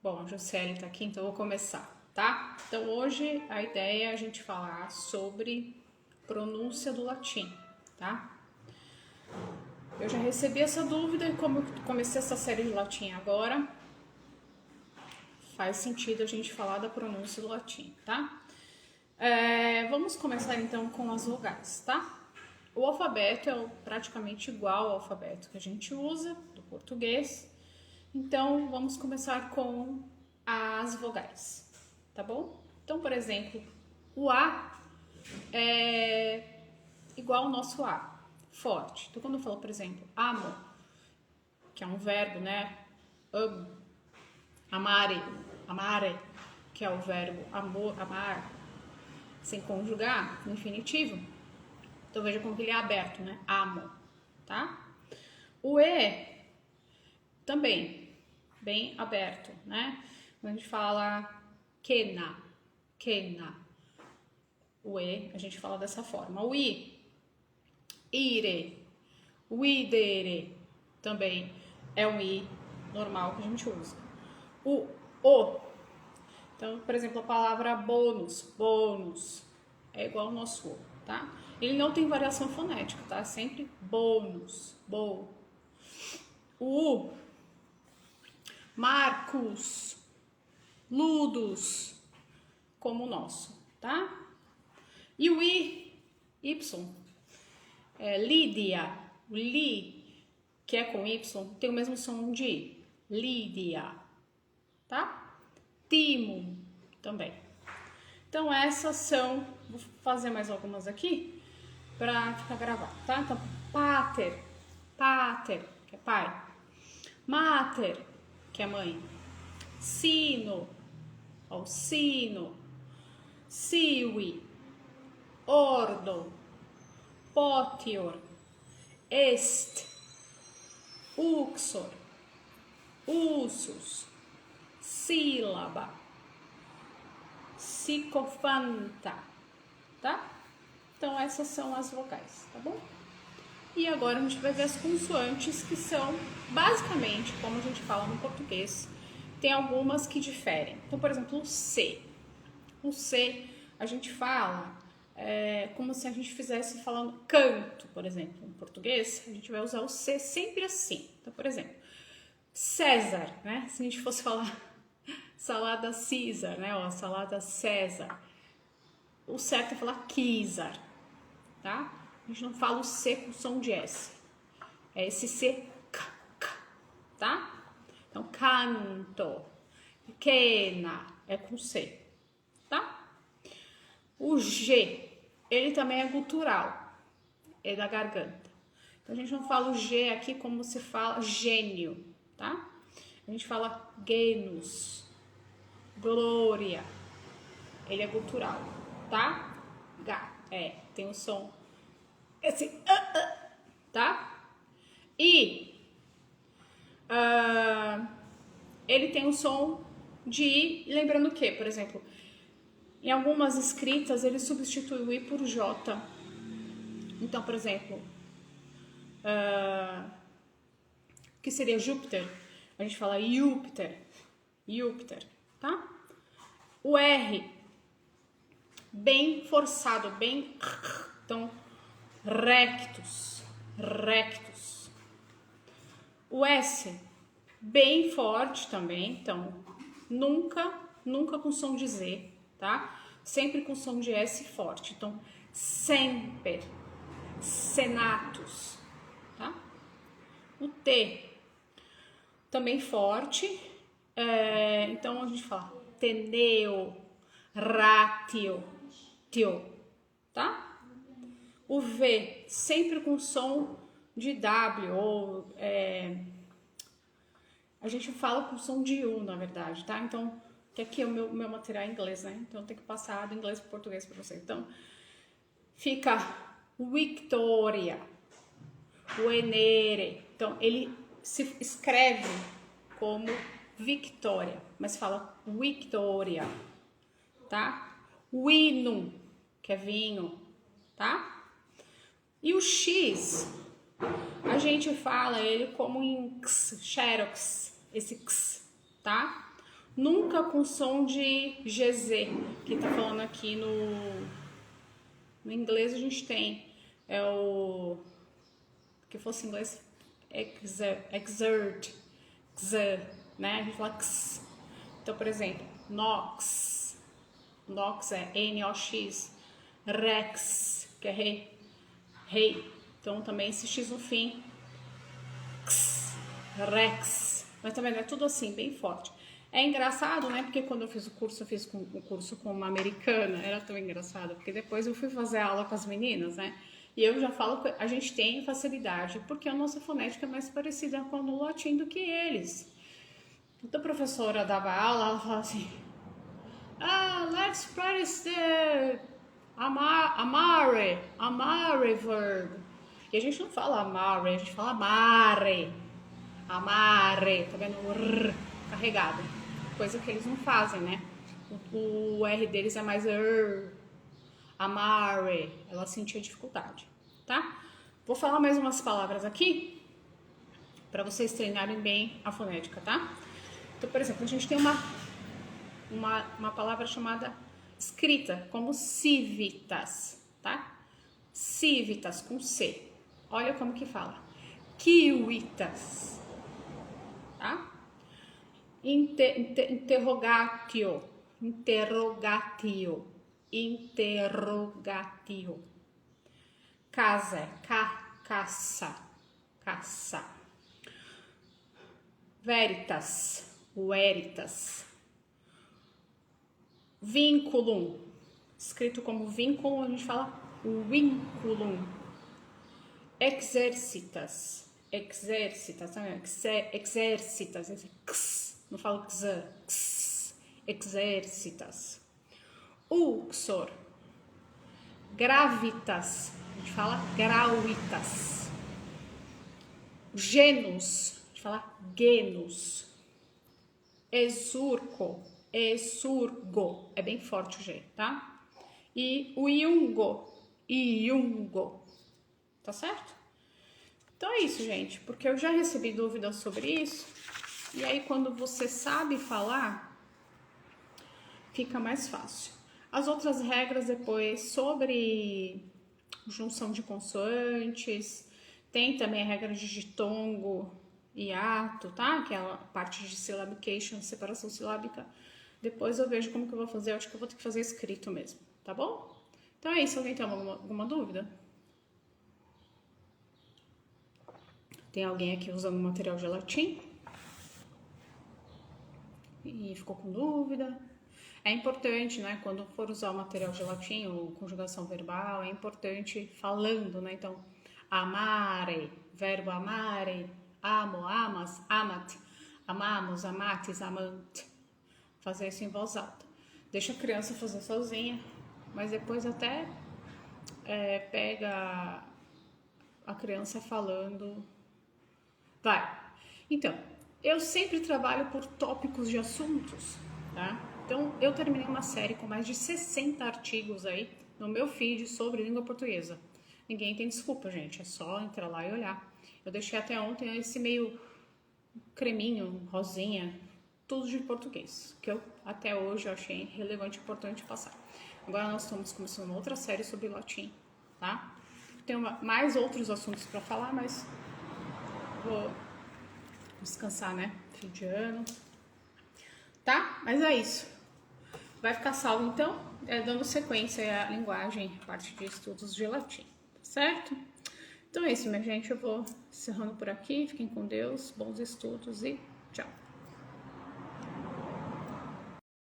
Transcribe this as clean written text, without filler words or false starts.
Bom, a Juscelia tá aqui, então eu vou começar, tá? Então hoje a ideia é a gente falar sobre pronúncia do latim, tá? Eu já recebi essa dúvida e como eu comecei essa série de latim agora, faz sentido a gente falar da pronúncia do latim, tá? Vamos começar então com as vogais, tá? O alfabeto é praticamente igual ao alfabeto que a gente usa do português. Então, vamos começar com as vogais, tá bom? Então, por exemplo, o A é igual ao nosso A, forte. Então, quando eu falo, por exemplo, amo, que é um verbo, né? Amo. Amare, amare, que é o verbo amor, amar, sem conjugar, no infinitivo. Então, veja como que ele é aberto, né? Amo, tá? O E também, bem aberto, né? Quando a gente fala quena, quena, o E, a gente fala dessa forma. O I, ire, o idere, também é um I normal que a gente usa. O, então, por exemplo, a palavra bônus, bônus, é igual ao nosso O, tá? Ele não tem variação fonética, tá? Sempre bônus, bo. O U, Marcos, Ludus, como o nosso, tá? E o Y, Lídia, o Li, que é com Y, tem o mesmo som de I, Lídia, tá? Timo, também. Então, essas são, vou fazer mais algumas aqui, pra ficar gravado, tá? Então, pater, pater, que é pai. Mater, que é mãe. Sino, ó, sino. Sivi, ordo. Potior, est. Uxor, usus. Sílaba, psicofanta, tá? Então, essas são as vogais, tá bom? E agora a gente vai ver as consoantes, que são basicamente como a gente fala no português. Tem algumas que diferem. Então, por exemplo, o C. O C a gente fala como se a gente fizesse falando canto, por exemplo. Em português, a gente vai usar o C sempre assim. Então, por exemplo, César, né? Se a gente fosse falar salada César, né? Ó, salada César. O certo é falar Quisar, tá? A gente não fala o C com som de S. É esse C, k, tá? Então, canto, quena, é com C, tá? O G, ele também é gutural, é da garganta. Então, a gente não fala o G aqui como se fala gênio, tá? A gente fala genus, glória, ele é gutural, tá? Tem o som esse tá? E ele tem o som de I, lembrando que, por exemplo, em algumas escritas ele substitui o I por J. Então, por exemplo, que seria Júpiter? A gente fala Júpiter, Júpiter, tá? O R, bem forçado, bem... Então, rectus, rectus. O S, bem forte também, então, nunca com som de Z, tá? Sempre com som de S forte. Então, semper, senatus, tá? O T, também forte, então a gente fala teneo, ratio, tio, tá? O V, sempre com som de W, ou a gente fala com som de U, na verdade, tá? Então, que aqui é o meu material em inglês, né? Então, eu tenho que passar do inglês para o português para você. Então, fica Victoria, Venere. Então, ele se escreve como Victoria, mas fala Victoria, tá? Vinum, que é vinho, tá? E o X, a gente fala ele como em x, xerox, esse x, tá? Nunca com som de GZ, que tá falando aqui no inglês a gente tem, que fosse em inglês, exert, né? A gente fala x. Então, por exemplo, nox é N-O-X, rex, que é rei. Então, também esse x no fim, x, rex. Mas também não é tudo assim, bem forte. É engraçado, né? Porque quando eu fiz o curso com uma americana, era tão engraçado, porque depois eu fui fazer aula com as meninas, né? E eu já falo que a gente tem facilidade, porque a nossa fonética é mais parecida com o latim do que eles. Então a professora dava aula, ela falava assim, let's practice the amare verb. E a gente não fala amare, a gente fala amare, tá vendo? O r carregado, coisa que eles não fazem, né? O R deles é mais amare, ela sentia dificuldade, tá? Vou falar mais umas palavras aqui para vocês treinarem bem a fonética, tá? Então, por exemplo, a gente tem uma palavra chamada escrita como civitas, tá? Civitas com C. Olha como que fala. Kiwitas, tá? Interrogatio. Casa, caça. Veritas, Vinculum, escrito como vínculo, a gente fala vinculum. Exercitas, também, exercitas, não falo exercitas. Uxor, gravitas, a gente fala grauitas. Genus, a gente fala genus. Exurgo, é bem forte o G, tá? E o iungo, tá certo? Então é isso, gente, porque eu já recebi dúvidas sobre isso, e aí quando você sabe falar, fica mais fácil. As outras regras depois sobre junção de consoantes, tem também a regra de ditongo e ato, tá? Que é a parte de syllabication, separação silábica. Depois eu vejo como que eu vou fazer, eu acho que eu vou ter que fazer escrito mesmo, tá bom? Então é isso, alguém tem alguma dúvida? Tem alguém aqui usando material de latim? E ficou com dúvida? É importante, né, quando for usar o material de latim ou conjugação verbal, é importante falando, né? Então, amare, verbo amare, amo, amas, amat, amamos, amates, amante. Fazer isso em voz alta. Deixa a criança fazer sozinha, mas depois até pega a criança falando. Vai. Então, eu sempre trabalho por tópicos de assuntos, tá? Então, eu terminei uma série com mais de 60 artigos aí no meu feed sobre língua portuguesa. Ninguém tem desculpa, gente. É só entrar lá e olhar. Eu deixei até ontem esse meio creminho, rosinha, tudo de português, que eu até hoje eu achei relevante e importante passar. Agora nós estamos começando uma outra série sobre latim, tá? Tem mais outros assuntos para falar, mas vou descansar, né? Fim de ano. Tá? Mas é isso. Vai ficar salvo, então, dando sequência à linguagem, a parte de estudos de latim, tá certo? Então é isso, minha gente. Eu vou encerrando por aqui. Fiquem com Deus, bons estudos e tchau.